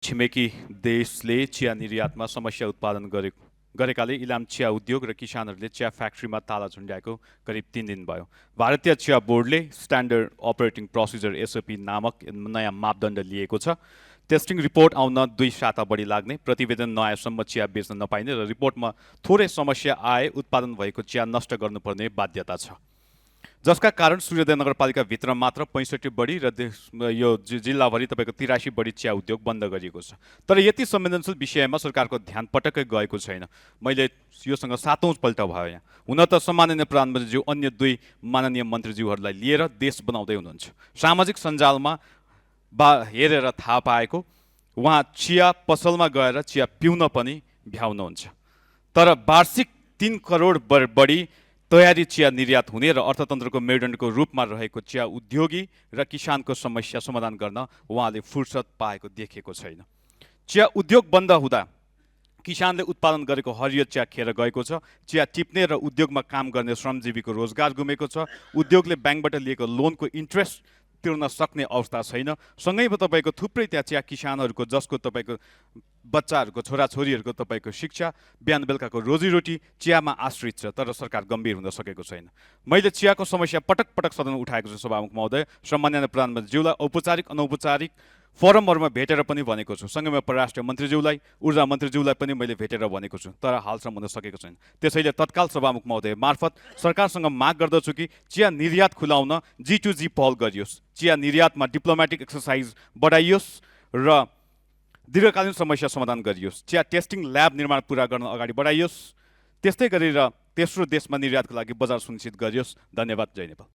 छिमेकी देशले चिया निर्यातमा समस्या उत्पादन गरेकाले इलाम चिया उद्योग र किसानहरूले चिया फ्याक्ट्रीमा ताला झुन्ड्याएको करिब 3 दिन भयो। भारतीय चिया बोर्डले स्ट्यान्डर्ड अपरेटिङ प्रोसिजर एसओपी नामक नयाँ मापदण्ड लिएको छ। टेस्टिङ रिपोर्ट आउन 2 साता बढी लाग्ने, प्रतिवेदन नआएसम्म चिया बेच्न नपाइने र रिपोर्टमा थोरै समस्या आए उत्पादन भएको चिया नष्ट गर्नुपर्ने बाध्यता छ, जसका कारण सूर्योदय नगरपालिकाभित्र मात्र 65 बढी र यो जिल्लाभरि तपाईँको 83 बढी चिया उद्योग बन्द गरिएको छ। तर यति संवेदनशील विषयमा सरकारको ध्यान पटक्कै गएको छैन। मैले योसँग 7औं पल्ट भयो यहाँ। हुन त सम्माननीय प्रधानमन्त्रीज्यू अन्य 2 माननीय मन्त्रीज्यूहरूलाई लिएर देश बनाउँदै हुनुहुन्छ। सामाजिक सञ्जालमा हेरेर थाहा पाएको उहाँ चिया पसलमा गएर चिया पिउन पनि भ्याउनुहुन्छ। तर वार्षिक 3 करोड बढी तयारी चिया निर्यात हुने र अर्थतन्त्रको मेरुदण्डको रूपमा रहेको चिया उद्योगी र किसानको समस्या समाधान गर्न उहाँले फुर्सद पाएको देखेको छैन। चिया उद्योग बन्द हुँदा किसानले उत्पादन गरेको हरियो चिया खेर गएको छ। चिया टिप्ने र उद्योगमा काम गर्ने श्रमजीवीको रोजगार गुमेको छ। उद्योगले ब्याङ्कबाट लिएको लोनको इन्ट्रेस्ट तिर्न सक्ने अवस्था छैन। सँगैमा तपाईँको थुप्रै त्यहाँ चिया किसानहरूको जसको तपाईँको बच्चाहरूको छोराछोरीहरूको तपाईँको शिक्षा, बिहान बेलुकाको रोजीरोटी चियामा आश्रित छ, तर सरकार गम्भीर हुन सकेको छैन। मैले चियाको समस्या पटक पटक सदनमा उठाएको छु सभामुख महोदय। सम्माननीय प्रधानमन्त्रीज्यूलाई औपचारिक अनौपचारिक फोरमहरूमा भेटेर पनि भनेको छु। सँगैमा परराष्ट्र मन्त्रीज्यूलाई, ऊर्जा मन्त्रीज्यूलाई पनि मैले भेटेर भनेको छु, तर हालसम्म हुन सकेको छैन। त्यसैले तत्काल सभामुख महोदय मार्फत सरकारसँग माग गर्दछु कि चिया निर्यात खुलाउन G2G पहल गरियोस्, चिया निर्यातमा डिप्लोमेटिक एक्सर्साइज बढाइयोस् र दीर्घकालीन समस्या समाधान गरियोस्। चिया टेस्टिङ ल्याब निर्माण पुरा गर्न अगाडि बढाइयोस्। त्यस्तै गरेर तेस्रो देशमा निर्यातको लागि बजार सुनिश्चित गरियोस्। धन्यवाद। जय नेपाल।